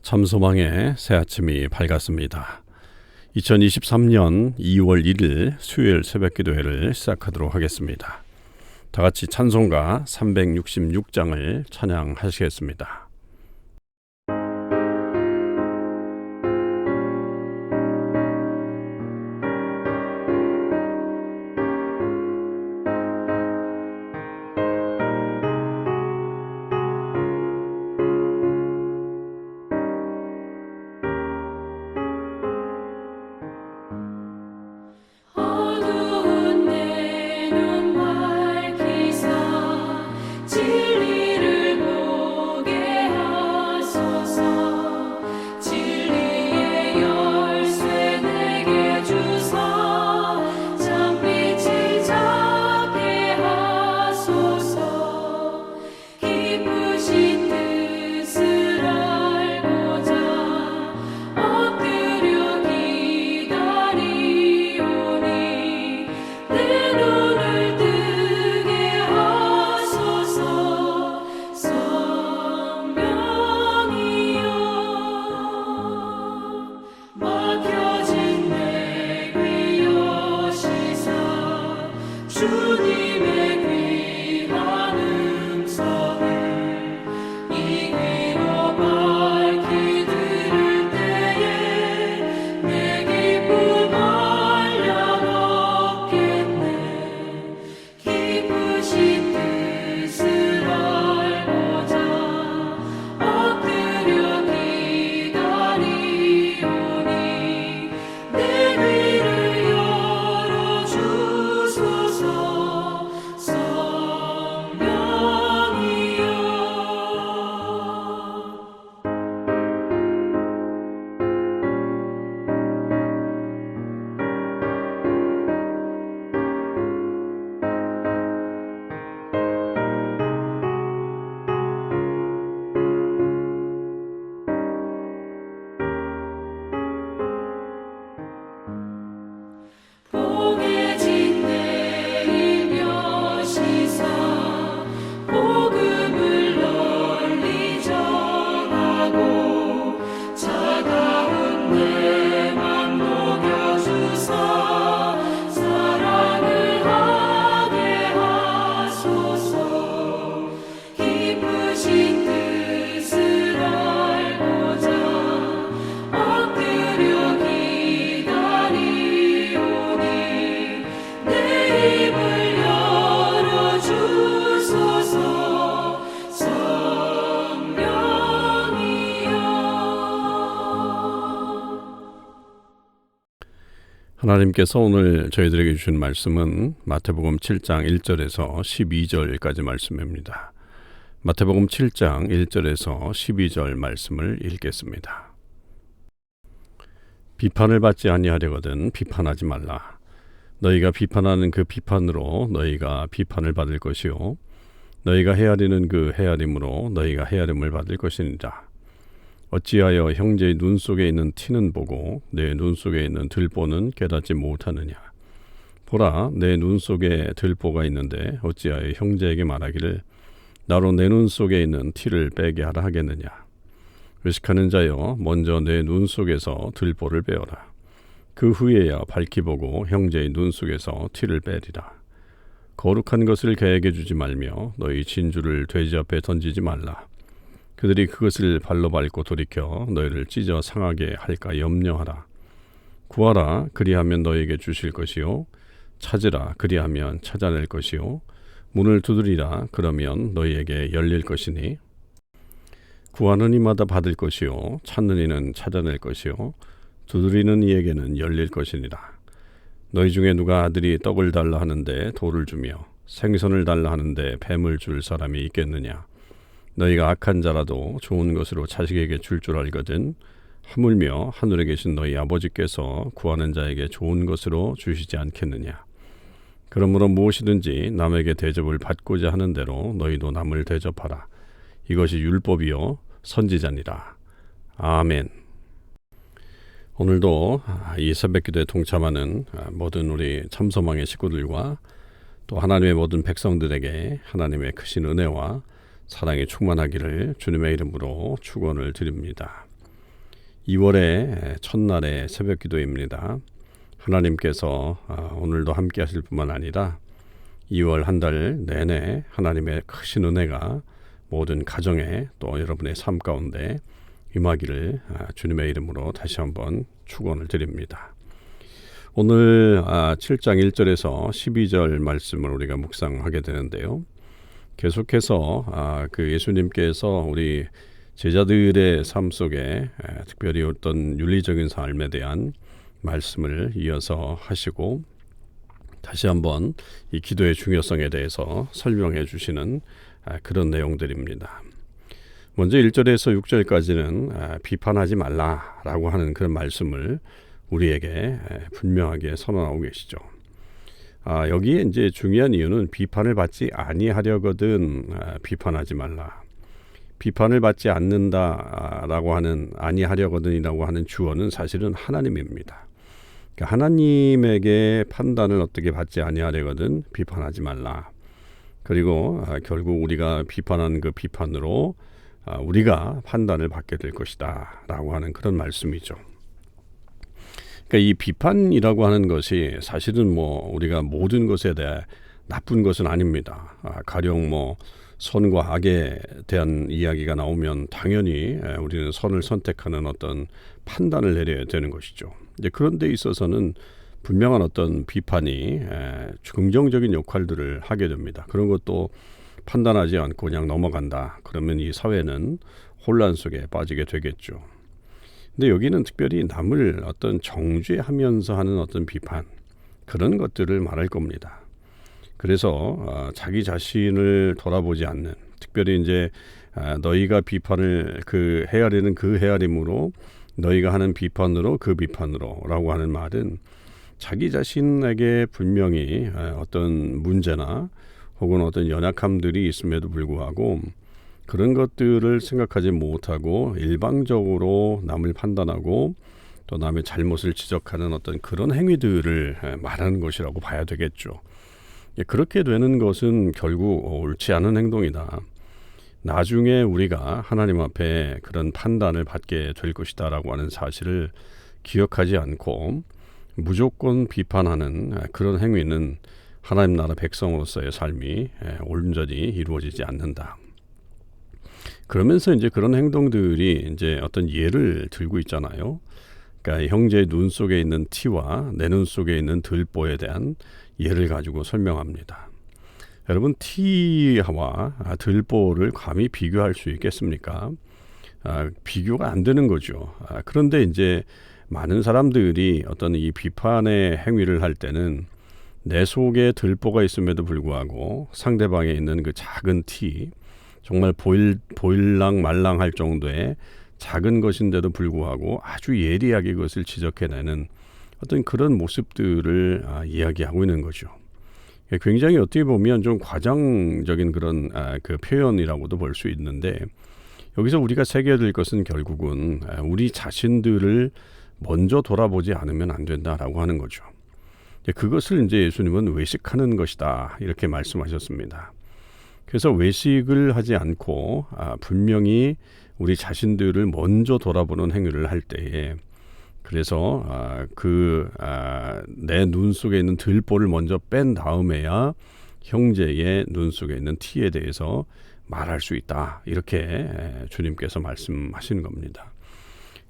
참소망의 새 아침이 밝았습니다. 2023년 2월 1일 수요일 새벽기도회를 시작하도록 하겠습니다. 다 같이 찬송가 366장을 찬양하시겠습니다. 하나님께서 오늘 저희들에게 주신 말씀은 마태복음 7장 1절에서 12절까지 말씀입니다. 마태복음 7장 1절에서 12절 말씀을 읽겠습니다. 비판을 받지 아니하려거든 비판하지 말라. 너희가 비판하는 그 비판으로 너희가 비판을 받을 것이요 너희가 헤아리는 그 헤아림으로 너희가 헤아림을 받을 것이니라. 어찌하여 형제의 눈 속에 있는 티는 보고 내 눈 속에 있는 들보는 깨닫지 못하느냐. 보라, 내 눈 속에 들보가 있는데 어찌하여 형제에게 말하기를 나로 내 눈 속에 있는 티를 빼게 하라 하겠느냐. 외식하는 자여, 먼저 내 눈 속에서 들보를 빼어라. 그 후에야 밝히 보고 형제의 눈 속에서 티를 빼리라. 거룩한 것을 개에게 주지 말며 너희 진주를 돼지 앞에 던지지 말라. 그들이 그것을 발로 밟고 돌이켜 너희를 찢어 상하게 할까 염려하라. 구하라, 그리하면 너희에게 주실 것이요 찾으라, 그리하면 찾아낼 것이요 문을 두드리라, 그러면 너희에게 열릴 것이니 구하는 이마다 받을 것이요 찾는 이는 찾아낼 것이요 두드리는 이에게는 열릴 것이니라. 너희 중에 누가 아들이 떡을 달라 하는데 돌을 주며 생선을 달라 하는데 뱀을 줄 사람이 있겠느냐. 너희가 악한 자라도 좋은 것으로 자식에게 줄 알거든 하물며 하늘에 계신 너희 아버지께서 구하는 자에게 좋은 것으로 주시지 않겠느냐. 그러므로 무엇이든지 남에게 대접을 받고자 하는 대로 너희도 남을 대접하라. 이것이 율법이요 선지자니라. 아멘. 오늘도 이 새벽기도에 동참하는 모든 우리 참소망의 식구들과 또 하나님의 모든 백성들에게 하나님의 크신 은혜와 사랑이 충만하기를 주님의 이름으로 축원을 드립니다. 2월의 첫날의 새벽 기도입니다. 하나님께서 오늘도 함께 하실 뿐만 아니라 2월 한 달 내내 하나님의 크신 은혜가 모든 가정에 또 여러분의 삶 가운데 임하기를 주님의 이름으로 다시 한번 축원을 드립니다. 오늘 7장 1절에서 12절 말씀을 우리가 묵상하게 되는데요. 계속해서 그 예수님께서 우리 제자들의 삶 속에 특별히 어떤 윤리적인 삶에 대한 말씀을 이어서 하시고 다시 한번 이 기도의 중요성에 대해서 설명해 주시는 그런 내용들입니다. 먼저 1절에서 6절까지는 비판하지 말라라고 하는 그런 말씀을 우리에게 분명하게 선언하고 계시죠. 여기에 이제 중요한 이유는 비판을 받지 아니하려거든 비판하지 말라. 비판을 받지 않는다라고 하는 아니하려거든이라고 하는 주어는 사실은 하나님입니다. 그러니까 하나님에게 판단을 어떻게 받지 아니하려거든 비판하지 말라. 그리고 결국 우리가 비판한 그 비판으로 우리가 판단을 받게 될 것이다 라고 하는 그런 말씀이죠. 그러니까 이 비판이라고 하는 것이 사실은 우리가 모든 것에 대해 나쁜 것은 아닙니다. 가령 선과 악에 대한 이야기가 나오면 당연히 우리는 선을 선택하는 어떤 판단을 내려야 되는 것이죠. 이제 그런 데 있어서는 분명한 어떤 비판이 긍정적인 역할들을 하게 됩니다. 그런 것도 판단하지 않고 그냥 넘어간다. 그러면 이 사회는 혼란 속에 빠지게 되겠죠. 근데 여기는 특별히 남을 어떤 정죄하면서 하는 어떤 비판, 그런 것들을 말할 겁니다. 그래서 자기 자신을 돌아보지 않는, 특별히 이제 너희가 비판을 헤아리는 그 헤아림으로 너희가 하는 비판으로 그 비판으로라고 하는 말은 자기 자신에게 분명히 어떤 문제나 혹은 어떤 연약함들이 있음에도 불구하고 그런 것들을 생각하지 못하고 일방적으로 남을 판단하고 또 남의 잘못을 지적하는 어떤 그런 행위들을 말하는 것이라고 봐야 되겠죠. 그렇게 되는 것은 결국 옳지 않은 행동이다. 나중에 우리가 하나님 앞에 그런 판단을 받게 될 것이다 라고 하는 사실을 기억하지 않고 무조건 비판하는 그런 행위는 하나님 나라 백성으로서의 삶이 온전히 이루어지지 않는다. 그러면서 이제 그런 행동들이 이제 어떤 예를 들고 있잖아요. 그러니까 형제의 눈 속에 있는 티와 내 눈 속에 있는 들보에 대한 예를 가지고 설명합니다. 여러분, 티와 들보를 감히 비교할 수 있겠습니까? 비교가 안 되는 거죠. 그런데 이제 많은 사람들이 어떤 이 비판의 행위를 할 때는 내 속에 들보가 있음에도 불구하고 상대방에 있는 그 작은 티, 정말 보일랑 말랑할 정도의 작은 것인데도 불구하고 아주 예리하게 그것을 지적해내는 어떤 그런 모습들을 이야기하고 있는 거죠. 굉장히 어떻게 보면 좀 과장적인 그런 그 표현이라고도 볼 수 있는데 여기서 우리가 새겨야 될 것은 결국은 우리 자신들을 먼저 돌아보지 않으면 안 된다라고 하는 거죠. 그것을 이제 예수님은 외식하는 것이다 이렇게 말씀하셨습니다. 그래서 외식을 하지 않고 분명히 우리 자신들을 먼저 돌아보는 행위를 할 때에 그래서 내 눈 속에 있는 들보를 먼저 뺀 다음에야 형제의 눈 속에 있는 티에 대해서 말할 수 있다. 이렇게 주님께서 말씀하시는 겁니다.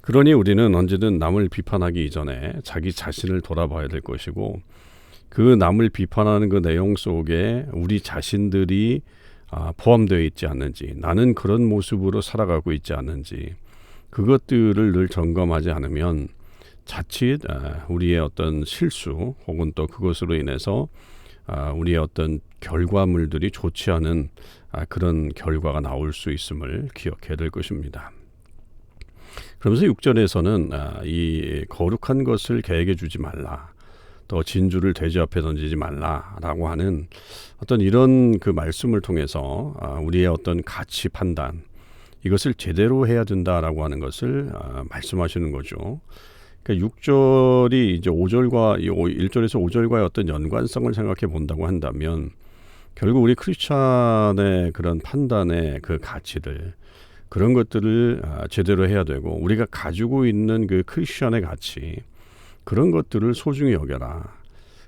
그러니 우리는 언제든 남을 비판하기 이전에 자기 자신을 돌아봐야 될 것이고 그 남을 비판하는 그 내용 속에 우리 자신들이 포함되어 있지 않는지, 나는 그런 모습으로 살아가고 있지 않는지 그것들을 늘 점검하지 않으면 자칫 우리의 어떤 실수 혹은 또 그것으로 인해서 우리의 어떤 결과물들이 좋지 않은 그런 결과가 나올 수 있음을 기억해야 될 것입니다. 그러면서 6절에서는 이 거룩한 것을 계획해 주지 말라, 또 진주를 돼지 앞에 던지지 말라라고 하는 어떤 이런 그 말씀을 통해서 우리의 어떤 가치 판단, 이것을 제대로 해야 된다라고 하는 것을 말씀하시는 거죠. 그러니까 6절이 이제 5절과 1절에서 5절과의 어떤 연관성을 생각해 본다고 한다면 결국 우리 크리스찬의 그런 판단의 그 가치들, 그런 것들을 제대로 해야 되고 우리가 가지고 있는 그 크리스천의 가치 그런 것들을 소중히 여겨라.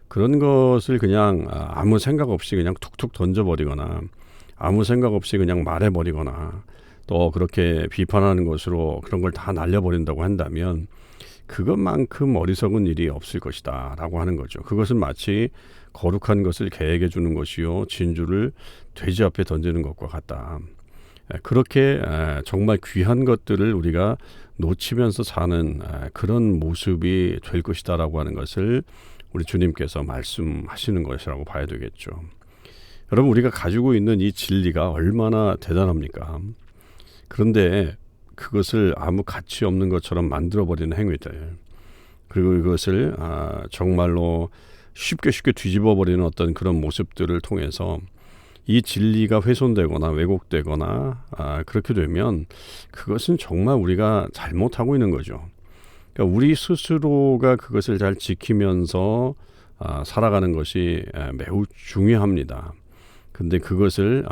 그런 것을 그냥 아무 생각 없이 그냥 툭툭 던져버리거나 아무 생각 없이 그냥 말해버리거나 또 그렇게 비판하는 것으로 그런 걸 다 날려버린다고 한다면 그것만큼 어리석은 일이 없을 것이다 라고 하는 거죠. 그것은 마치 거룩한 것을 계획해 주는 것이요 진주를 돼지 앞에 던지는 것과 같다. 그렇게 정말 귀한 것들을 우리가 놓치면서 사는 그런 모습이 될 것이다 라고 하는 것을 우리 주님께서 말씀하시는 것이라고 봐야 되겠죠. 여러분 우리가 가지고 있는 이 진리가 얼마나 대단합니까? 그런데 그것을 아무 가치 없는 것처럼 만들어버리는 행위들 그리고 이것을 정말로 쉽게 뒤집어버리는 어떤 그런 모습들을 통해서 이 진리가 훼손되거나 왜곡되거나 그렇게 되면 그것은 정말 우리가 잘못하고 있는 거죠. 그러니까 우리 스스로가 그것을 잘 지키면서 살아가는 것이 매우 중요합니다. 근데 그것을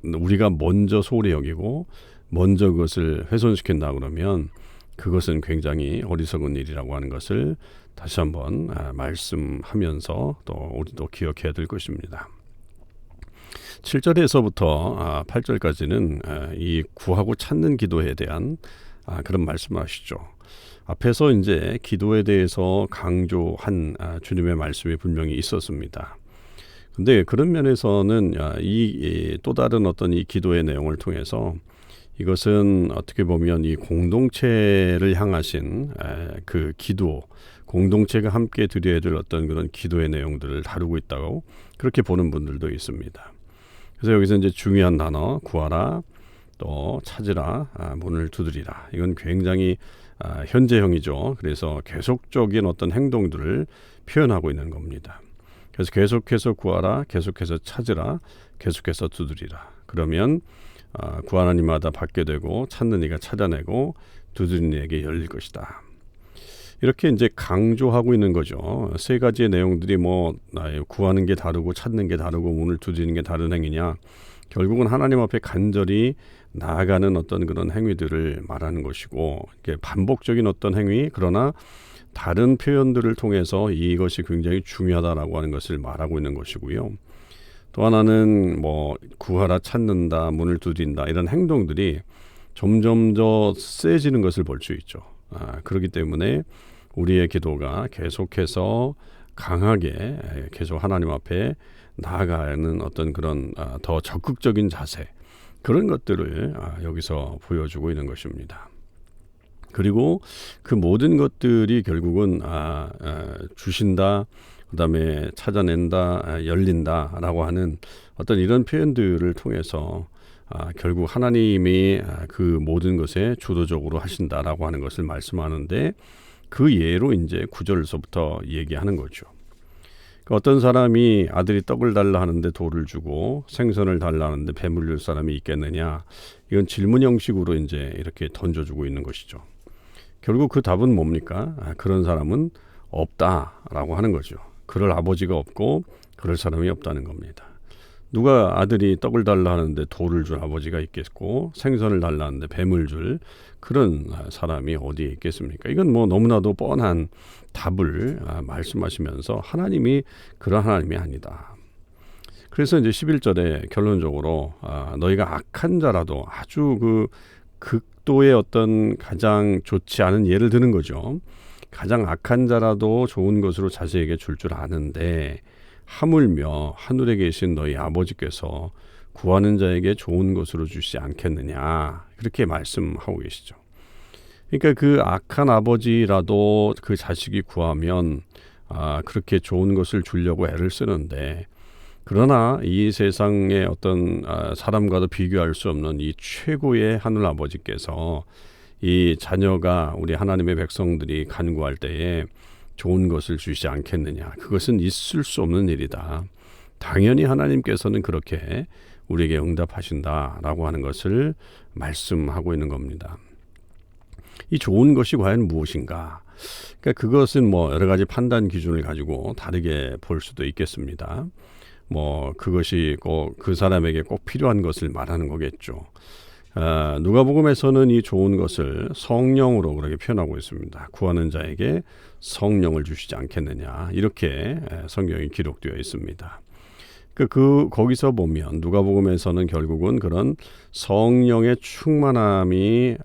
우리가 먼저 소홀히 여기고 먼저 그것을 훼손시킨다 그러면 그것은 굉장히 어리석은 일이라고 하는 것을 다시 한번 말씀하면서 또 우리도 기억해야 될 것입니다. 7절에서부터 8절까지는 이 구하고 찾는 기도에 대한 그런 말씀을 하시죠. 앞에서 이제 기도에 대해서 강조한 주님의 말씀이 분명히 있었습니다. 근데 그런 면에서는 이 또 다른 어떤 이 기도의 내용을 통해서 이것은 어떻게 보면 이 공동체를 향하신 그 기도, 공동체가 함께 드려야 될 어떤 그런 기도의 내용들을 다루고 있다고 그렇게 보는 분들도 있습니다. 그래서 여기서 이제 중요한 단어 구하라, 또 찾으라, 문을 두드리라. 이건 굉장히 현재형이죠. 그래서 계속적인 어떤 행동들을 표현하고 있는 겁니다. 그래서 계속해서 구하라, 계속해서 찾으라, 계속해서 두드리라. 그러면 구하는 이마다 받게 되고 찾는 이가 찾아내고 두드리는 이에게 열릴 것이다. 이렇게 이제 강조하고 있는 거죠. 세 가지의 내용들이 구하는 게 다르고 찾는 게 다르고 문을 두드리는 게 다른 행위냐. 결국은 하나님 앞에 간절히 나아가는 어떤 그런 행위들을 말하는 것이고 이게 반복적인 어떤 행위 그러나 다른 표현들을 통해서 이것이 굉장히 중요하다라고 하는 것을 말하고 있는 것이고요. 또 하나는 구하라 찾는다 문을 두드린다 이런 행동들이 점점 더 세지는 것을 볼 수 있죠. 그렇기 때문에 우리의 기도가 계속해서 강하게 계속 하나님 앞에 나아가는 어떤 그런 더 적극적인 자세 그런 것들을 여기서 보여주고 있는 것입니다. 그리고 그 모든 것들이 결국은 주신다, 그 다음에 찾아낸다, 열린다라고 하는 어떤 이런 표현들을 통해서 결국 하나님이 그 모든 것에 주도적으로 하신다라고 하는 것을 말씀하는데 그 예로 이제 9절서부터 얘기하는 거죠. 그러니까 어떤 사람이 아들이 떡을 달라 하는데 돌을 주고 생선을 달라 하는데 뱀을 줄 사람이 있겠느냐? 이건 질문 형식으로 이제 이렇게 던져주고 있는 것이죠. 결국 그 답은 뭡니까? 그런 사람은 없다라고 하는 거죠. 그럴 아버지가 없고 그럴 사람이 없다는 겁니다. 누가 아들이 떡을 달라 하는데 돌을 줄 아버지가 있겠고 생선을 달라 하는데 뱀을 줄 그런 사람이 어디에 있겠습니까? 이건 너무나도 뻔한 답을 말씀하시면서 하나님이 그런 하나님이 아니다. 그래서 이제 11절에 결론적으로 너희가 악한 자라도 아주 그 극도의 어떤 가장 좋지 않은 예를 드는 거죠. 가장 악한 자라도 좋은 것으로 자식에게 줄 아는데 하물며 하늘에 계신 너희 아버지께서 구하는 자에게 좋은 것으로 주시지 않겠느냐 그렇게 말씀하고 계시죠. 그러니까 그 악한 아버지라도 그 자식이 구하면 그렇게 좋은 것을 주려고 애를 쓰는데 그러나 이 세상의 어떤 사람과도 비교할 수 없는 이 최고의 하늘 아버지께서 이 자녀가 우리 하나님의 백성들이 간구할 때에 좋은 것을 주시지 않겠느냐. 그것은 있을 수 없는 일이다. 당연히 하나님께서는 그렇게 우리에게 응답하신다라고 하는 것을 말씀하고 있는 겁니다. 이 좋은 것이 과연 무엇인가? 그러니까 그것은 여러 가지 판단 기준을 가지고 다르게 볼 수도 있겠습니다. 그것이 꼭 그 사람에게 꼭 필요한 것을 말하는 거겠죠. 누가복음에서는 이 좋은 것을 성령으로 그렇게 표현하고 있습니다. 구하는 자에게 성령을 주시지 않겠느냐 이렇게 성경이 기록되어 있습니다. 거기서 보면 누가복음에서는 결국은 그런 성령의 충만함이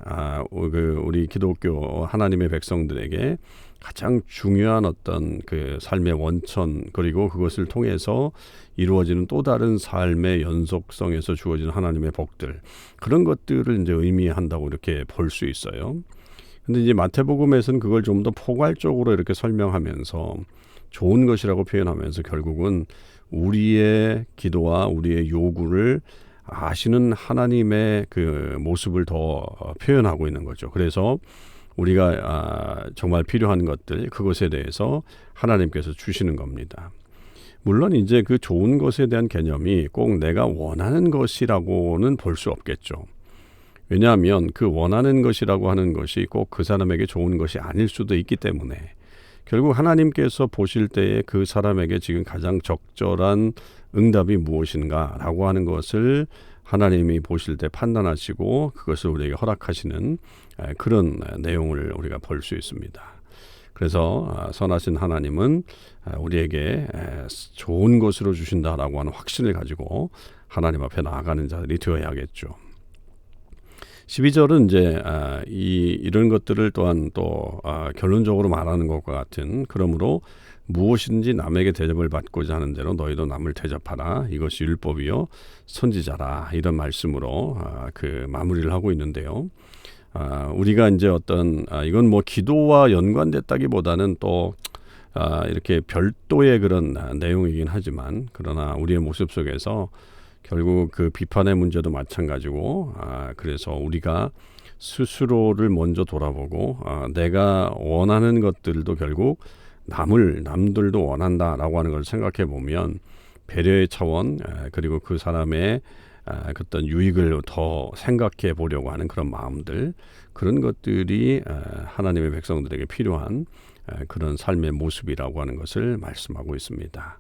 우리 기독교 하나님의 백성들에게 가장 중요한 어떤 그 삶의 원천, 그리고 그것을 통해서 이루어지는 또 다른 삶의 연속성에서 주어지는 하나님의 복들, 그런 것들을 이제 의미한다고 이렇게 볼 수 있어요. 근데 이제 마태복음에서는 그걸 좀 더 포괄적으로 이렇게 설명하면서 좋은 것이라고 표현하면서 결국은 우리의 기도와 우리의 요구를 아시는 하나님의 그 모습을 더 표현하고 있는 거죠. 그래서 우리가 정말 필요한 것들, 그것에 대해서 하나님께서 주시는 겁니다. 물론 이제 그 좋은 것에 대한 개념이 꼭 내가 원하는 것이라고는 볼 수 없겠죠. 왜냐하면 그 원하는 것이라고 하는 것이 꼭 그 사람에게 좋은 것이 아닐 수도 있기 때문에 결국 하나님께서 보실 때에 그 사람에게 지금 가장 적절한 응답이 무엇인가라고 하는 것을 하나님이 보실 때 판단하시고 그것을 우리에게 허락하시는 그런 내용을 우리가 볼 수 있습니다. 그래서 선하신 하나님은 우리에게 좋은 것으로 주신다라고 하는 확신을 가지고 하나님 앞에 나아가는 자들이 되어야겠죠. 12절은 이제 이런 것들을 또한 또 결론적으로 말하는 것과 같은, 그러므로 무엇이든지 남에게 대접을 받고자 하는 대로 너희도 남을 대접하라. 이것이 율법이요 선지자라. 이런 말씀으로 그 마무리를 하고 있는데요. 우리가 이제 이건 뭐 기도와 연관됐다기보다는 또 이렇게 별도의 그런 내용이긴 하지만, 그러나 우리의 모습 속에서 결국 그 비판의 문제도 마찬가지고, 그래서 우리가 스스로를 먼저 돌아보고 내가 원하는 것들도 결국 남들도 원한다라고 하는 걸 생각해 보면 배려의 차원, 그리고 그 사람의 어떤 유익을 더 생각해 보려고 하는 그런 마음들, 그런 것들이 하나님의 백성들에게 필요한 그런 삶의 모습이라고 하는 것을 말씀하고 있습니다.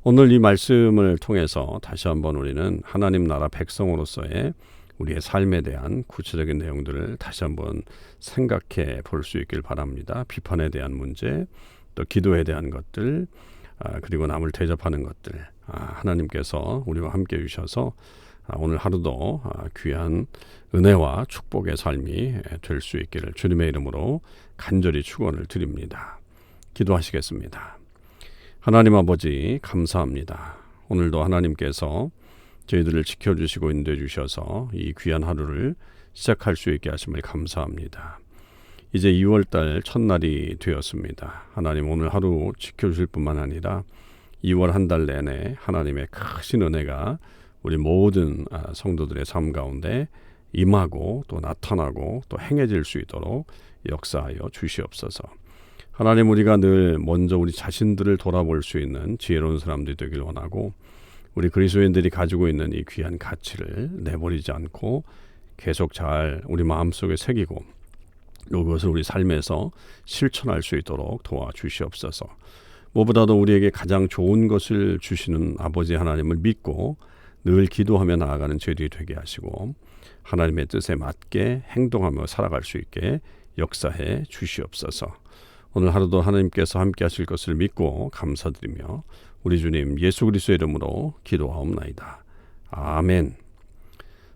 오늘 이 말씀을 통해서 다시 한번 우리는 하나님 나라 백성으로서의 우리의 삶에 대한 구체적인 내용들을 다시 한번 생각해 볼 수 있길 바랍니다. 비판에 대한 문제, 또 기도에 대한 것들, 그리고 남을 대접하는 것들, 하나님께서 우리와 함께 해주셔서 오늘 하루도 귀한 은혜와 축복의 삶이 될 수 있기를 주님의 이름으로 간절히 축원을 드립니다. 기도하시겠습니다. 하나님 아버지 감사합니다. 오늘도 하나님께서 저희들을 지켜주시고 인도해 주셔서 이 귀한 하루를 시작할 수 있게 하심을 감사합니다. 이제 2월달 첫날이 되었습니다. 하나님 오늘 하루 지켜주실 뿐만 아니라 2월 한 달 내내 하나님의 크신 은혜가 우리 모든 성도들의 삶 가운데 임하고 또 나타나고 또 행해질 수 있도록 역사하여 주시옵소서. 하나님, 우리가 늘 먼저 우리 자신들을 돌아볼 수 있는 지혜로운 사람들이 되길 원하고, 우리 그리스도인들이 가지고 있는 이 귀한 가치를 내버리지 않고 계속 잘 우리 마음속에 새기고 이것을 우리 삶에서 실천할 수 있도록 도와주시옵소서. 무엇보다도 우리에게 가장 좋은 것을 주시는 아버지 하나님을 믿고 늘 기도하며 나아가는 저희들이 되게 하시고 하나님의 뜻에 맞게 행동하며 살아갈 수 있게 역사해 주시옵소서. 오늘 하루도 하나님께서 함께 하실 것을 믿고 감사드리며 우리 주님 예수 그리스도의 이름으로 기도하옵나이다. 아멘.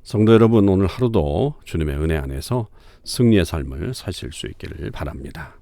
성도 여러분, 오늘 하루도 주님의 은혜 안에서 승리의 삶을 사실 수 있기를 바랍니다.